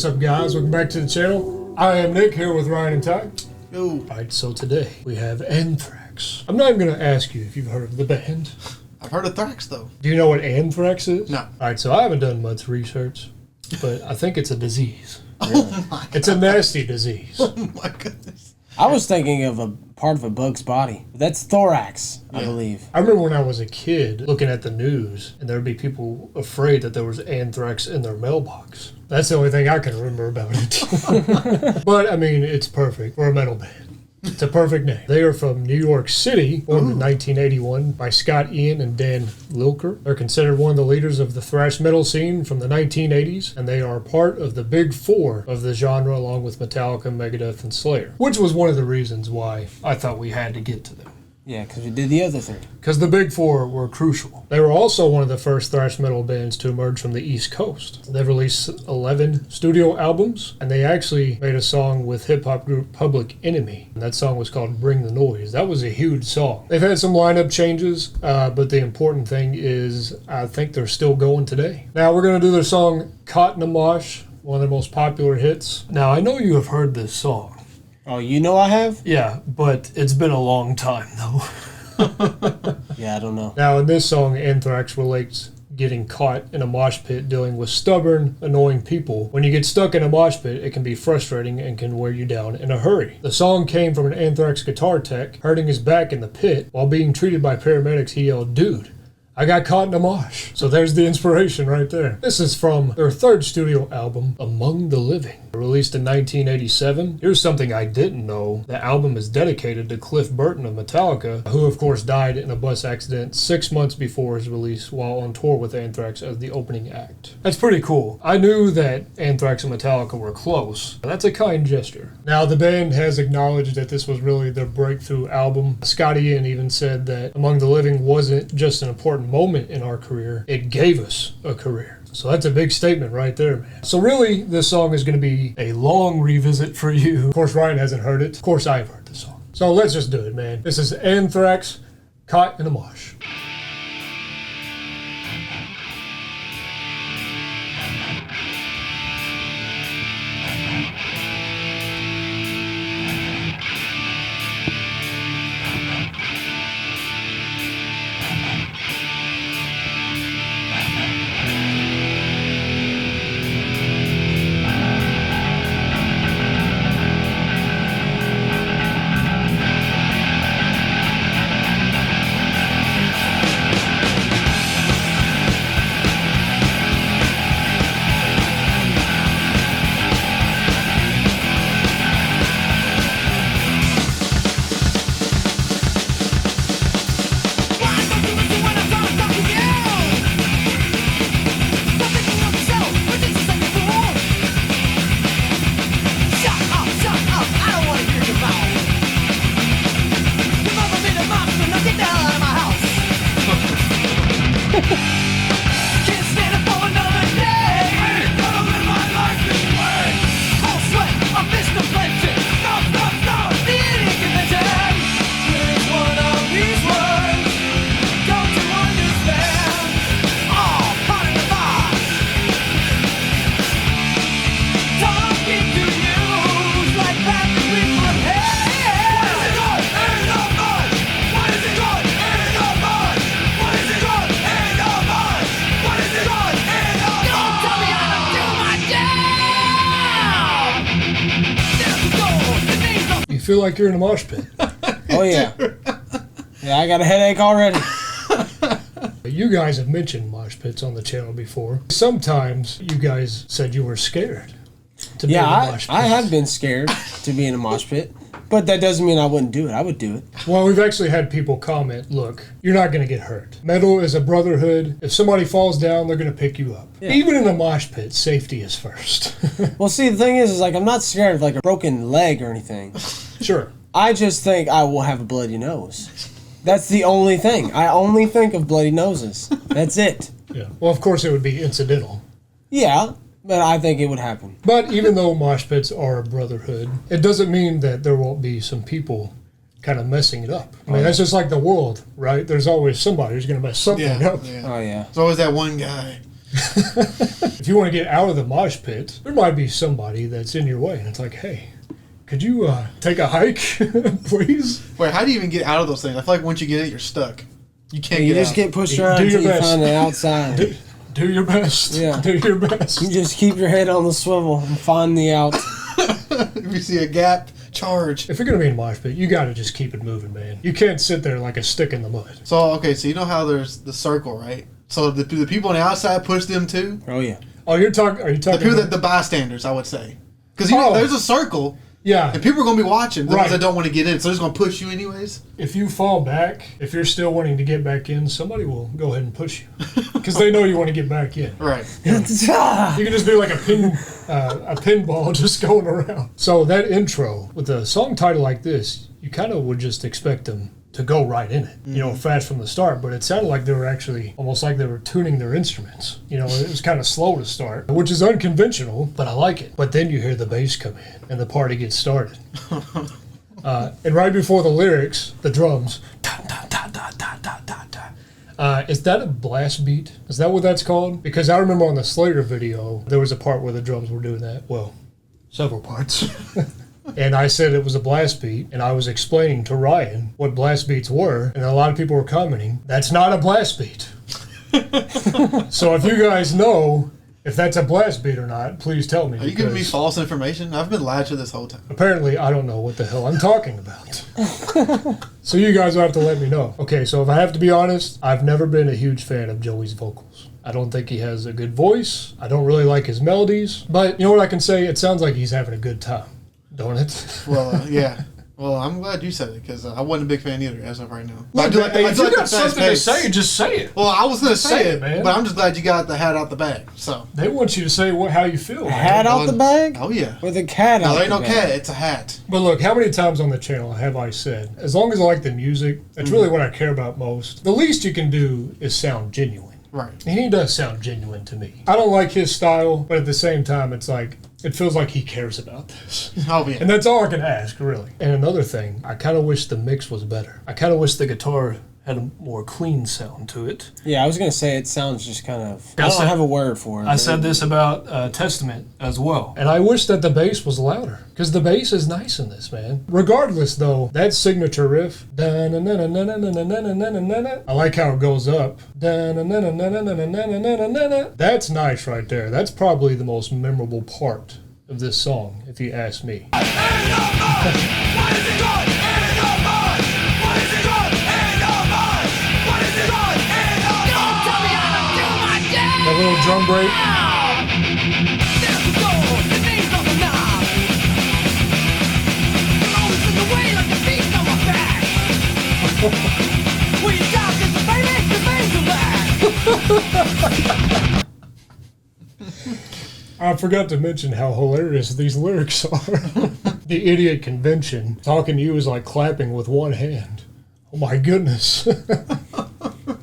up, guys? Welcome back to the channel. I am Nick, here with Ryan and Ty. Yo. Alright, so today we have Anthrax. I'm not even going to ask you if you've heard of the band. I've heard of Thrax, though. Do you know what Anthrax is? No. Alright, so I haven't done much research, but I think it's a disease. Oh my God. It's a nasty disease. Oh my goodness. I was thinking of a part of a bug's body. That's thorax, I believe. I remember when I was a kid looking at the news, and there would be people afraid that there was anthrax in their mailbox. That's the only thing I can remember about it. But, I mean, it's perfect for a metal band. It's a perfect name. They are from New York City, formed in 1981 by Scott Ian and Dan Lilker. They're considered one of the leaders of the thrash metal scene from the 1980s, and they are part of the big four of the genre along with Metallica, Megadeth, and Slayer, which was one of the reasons why I thought we had to get to them. Yeah, because we did the other thing. Because the big four were crucial. They were also one of the first thrash metal bands to emerge from the East Coast. They've released 11 studio albums, and they actually made a song with hip-hop group Public Enemy. And that song was called Bring the Noise. That was a huge song. They've had some lineup changes, but the important thing is I think they're still going today. Now we're going to do their song Caught in a Mosh, one of their most popular hits. Now I know you have heard this song. Oh, you know I have? Yeah, but it's been a long time though. Yeah, I don't know. Now, in this song, Anthrax relates getting caught in a mosh pit dealing with stubborn, annoying people. When you get stuck in a mosh pit, it can be frustrating and can wear you down in a hurry. The song came from an Anthrax guitar tech hurting his back in the pit. While being treated by paramedics, he yelled, "Dude, I got caught in a mosh." So there's the inspiration right there. This is from their third studio album, Among the Living, released in 1987. Here's something I didn't know. The album is dedicated to Cliff Burton of Metallica, who of course died in a bus accident 6 months before his release while on tour with Anthrax as the opening act. That's pretty cool. I knew that Anthrax and Metallica were close. That's a kind gesture. Now, the band has acknowledged that this was really their breakthrough album. Scott Ian even said that Among the Living wasn't just an important moment in our career, it gave us a career. So that's a big statement right there, man. So really, this song is going to be a long revisit for you. Of course, Ryan hasn't heard it. Of course, I've heard the song. So let's just do it, man. This is Anthrax, Caught in a Mosh. Feel like you're in a mosh pit. Oh, yeah. Yeah, I got a headache already. You guys have mentioned mosh pits on the channel before. Sometimes you guys said you were scared to be in a mosh pit. I have been scared to be in a mosh pit, but that doesn't mean I wouldn't do it. I would do it. Well, we've actually had people comment, look, you're not going to get hurt. Metal is a brotherhood. If somebody falls down, they're going to pick you up. Yeah. Even in a mosh pit, safety is first. Well, see, the thing is like, I'm not scared of like a broken leg or anything. Sure. I just think I will have a bloody nose. That's the only thing. I only think of bloody noses. That's it. Yeah. Well, of course, it would be incidental. Yeah, but I think it would happen. But even though mosh pits are a brotherhood, it doesn't mean that there won't be some people kind of messing it up. I mean, that's just like the world, right? There's always somebody who's going to mess something up. Yeah. Oh, yeah. There's always that one guy. If you want to get out of the mosh pit, there might be somebody that's in your way, and it's like, hey, could you take a hike, please? Wait, how do you even get out of those things? I feel like once you get it, you're stuck. You can't You get just out. get pushed Do around your until you best. find the outside. Do your best. Yeah. Do your best. You just keep your head on the swivel and find the out. If you see a gap, charge. If you're going to be in a mosh pit, you got to just keep it moving, man. You can't sit there like a stick in the mud. So, okay, so you know how there's the circle, right? So do the people on the outside push them too? Oh, yeah. Oh, are you talking The people about... the bystanders, I would say. Because you know, there's a circle, Yeah. and people are going to be watching. The Right. ones that don't want to get in, so they're just going to push you anyways. If you fall back, if you're still wanting to get back in, somebody will go ahead and push you. Because they know you want to get back in. Right. You can just be like a pinball just going around. So that intro, with a song title like this, you kind of would just expect them to go right in it, you know, fast from the start. But it sounded like they were actually almost like they were tuning their instruments. You know, it was kind of slow to start, which is unconventional, but I like it. But then you hear the bass come in and the party gets started. And right before the lyrics, the drums, is that a blast beat? Is that what that's called? Because I remember on the Slater video, there was a part where the drums were doing that. Well, several parts. And I said it was a blast beat, and I was explaining to Ryan what blast beats were, and a lot of people were commenting, that's not a blast beat. So if you guys know if that's a blast beat or not, please tell me. Are you giving me because false information? I've been lied to this whole time. apparently I don't know what the hell I'm talking about. So you guys will have to let me know. Okay, so if I have to be honest, I've never been a huge fan of Joey's vocals. I don't think he has a good voice. I don't really like his melodies. But you know what I can say? It sounds like he's having a good time. Don't it? Well, yeah. Well, I'm glad you said it because I wasn't a big fan either as of right now. Look, do man, I if do you the got fast something to pace. say, just say it. Well, I was going to Say say it, it, man. but I'm just glad you got the hat out the bag. So. They want you to say how you feel. man. Hat out the bag? Oh, yeah. Or the cat No, out there ain't the no bag? cat. It's a hat. But look, how many times on the channel have I said, as long as I like the music, that's really what I care about most. The least you can do is sound genuine. Right. And he does sound genuine to me. I don't like his style, but at the same time, it's like, it feels like he cares about this. Oh, yeah. And that's all I can ask, really. And another thing, I kind of wish the mix was better. I kind of wish the guitar had a more clean sound to it. Yeah, I was going to say it sounds just kind of... I I said- don't have a word for it. I said this about Testament as well. And I wish that the bass was louder, because the bass is nice in this, man. Regardless, though, that signature riff, I like how it goes up. That's nice right there. That's probably the most memorable part of this song, if you ask me. That little drum break. I forgot to mention how hilarious these lyrics are. The idiot convention, talking to you is like clapping with one hand. Oh my goodness.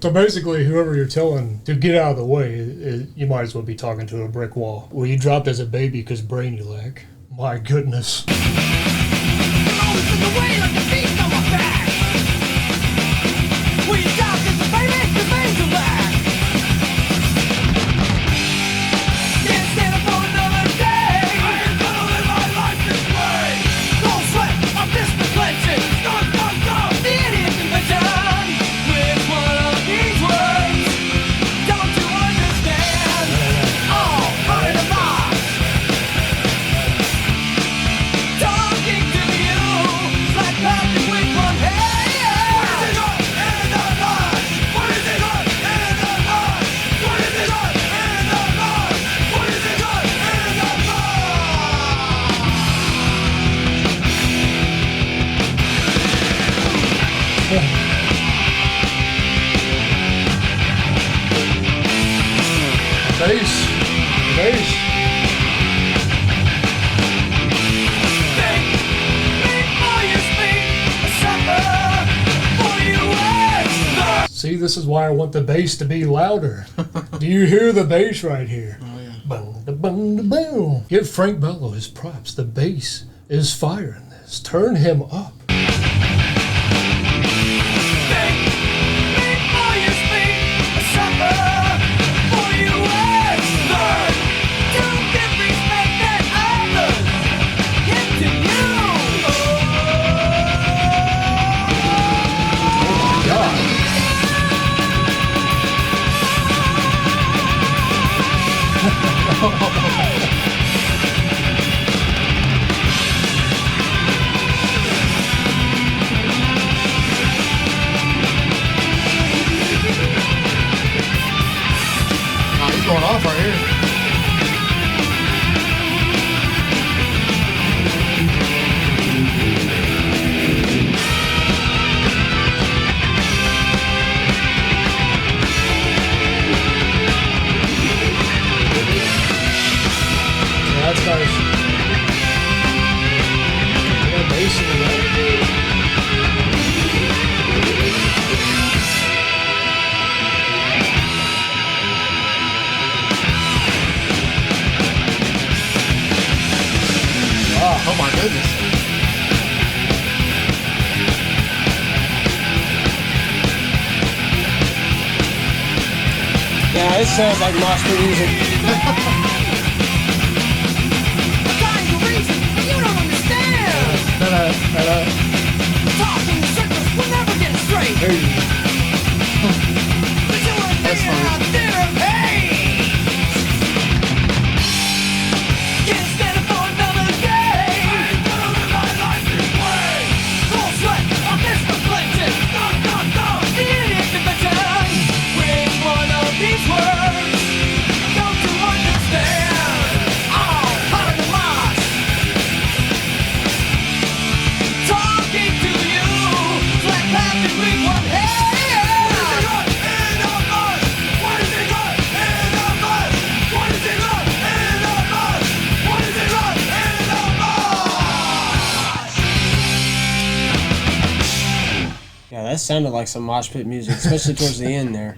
So basically, whoever you're telling to get out of the way, you might as well be talking to a brick wall. Well, you dropped as a baby because brain you lack. My goodness. Bass. Bass. See, this is why I want the bass to be louder. Do you hear the bass right here? Oh, yeah. Boom, da, boom, da, boom. Give Frank Bello his props. The bass is fire in this. Turn him up. Now this sounds like mosh pit music. I'm trying to reason, but you don't understand. Talking in circles will never get straight. But you were thinking out there, hey! Can't stand it for another day. I ain't gonna live my life this way. Cold sweat, I'm misconflicted. The idiot convention. With one of these words, don't you understand? Oh, hotter than mosh. Talking to you, it's like laughing with one hand. What is it got in the mud? What is it got in the mud? What is it got in the mud? Yeah, that sounded like some mosh pit music, especially towards the end there.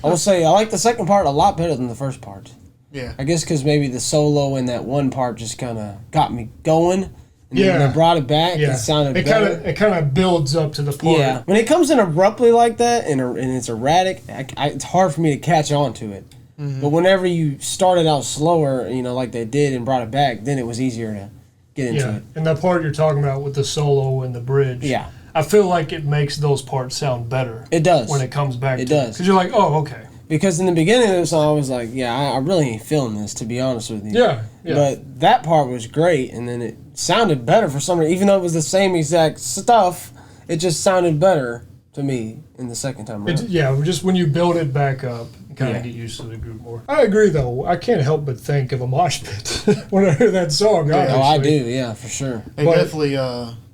I will say, I like the second part a lot better than the first part. Yeah. I guess because maybe the solo in that one part just kind of got me going. And then Yeah. when I brought it back, Yeah. it sounded It better. kind of builds up to the part. Yeah. When it comes in abruptly like that and it's erratic, it's hard for me to catch on to it. But whenever you started out slower, like they did and brought it back, then it was easier to get into Yeah, it. and the part you're talking about with the solo and the bridge. Yeah. I feel like it makes those parts sound better. It does. When it comes back. It does. Because you're like, oh, okay. Because in the beginning of the song, I was like, yeah, I really ain't feeling this, to be honest with you. Yeah. Yeah. But that part was great, and then it sounded better for some reason. Even though it was the same exact stuff, it just sounded better to me in the second time around. Just when you build it back up, you kind of Yeah. get used to the groove more. I agree, though. I can't help but think of a mosh pit when I hear that song. Yeah. Oh, I honestly. do, yeah, for sure. They But- definitely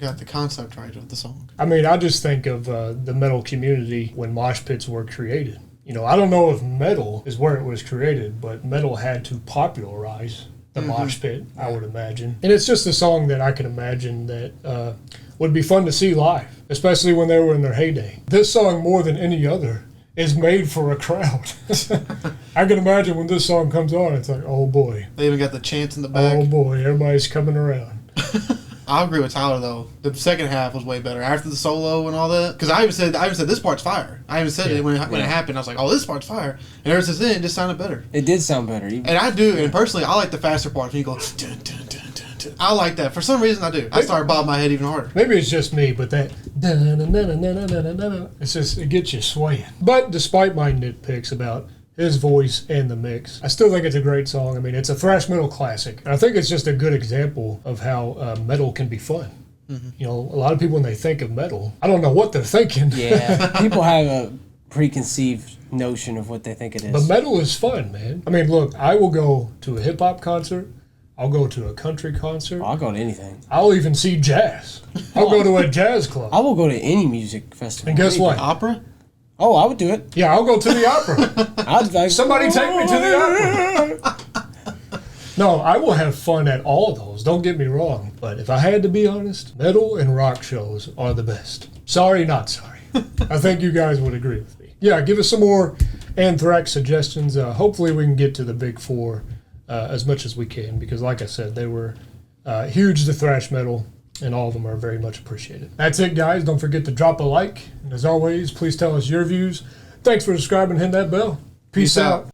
got the concept right of the song. I mean, I just think of the metal community when mosh pits were created. I don't know if metal is where it was created, but metal had to popularize the mosh pit, I would imagine. And it's just a song that I can imagine that would be fun to see live, especially when they were in their heyday. This song, more than any other, is made for a crowd. I can imagine when this song comes on, it's like, oh boy, They even got the chants in the back. oh boy, everybody's coming around. I agree with Tyler though. The second half was way better after the solo and all that. Because I even said this part's fire. I even said it when it happened. I was like, oh, this part's fire. And ever since then, it just sounded better. It did sound better. And I do. And personally, I like the faster part when you go. Dun, dun, dun, dun, dun. I like that. For some reason, I do. I started bobbing my head even harder. Maybe it's just me, but that it's just, it gets you swaying. But despite my nitpicks about his voice and the mix, I still think it's a great song. I mean, it's a thrash metal classic. And I think it's just a good example of how metal can be fun. A lot of people, when they think of metal, I don't know what they're thinking. Yeah, people have a preconceived notion of what they think it is. But metal is fun, man. I mean, look, I will go to a hip-hop concert. I'll go to a country concert. I'll go to anything. I'll even see jazz. I'll go to a jazz club. I will go to any music festival. And guess what? Opera? Oh, I would do it. Yeah, I'll go to the opera. I'd Somebody take me to the opera. No, I will have fun at all of those. Don't get me wrong. But if I had to be honest, metal and rock shows are the best. Sorry, not sorry. I think you guys would agree with me. Yeah, give us some more Anthrax suggestions. Hopefully we can get to the big four as much as we can. Because like I said, they were huge to thrash metal. And all of them are very much appreciated. That's it, guys. Don't forget to drop a like. And as always, please tell us your views. Thanks for subscribing and hit that bell. Peace out.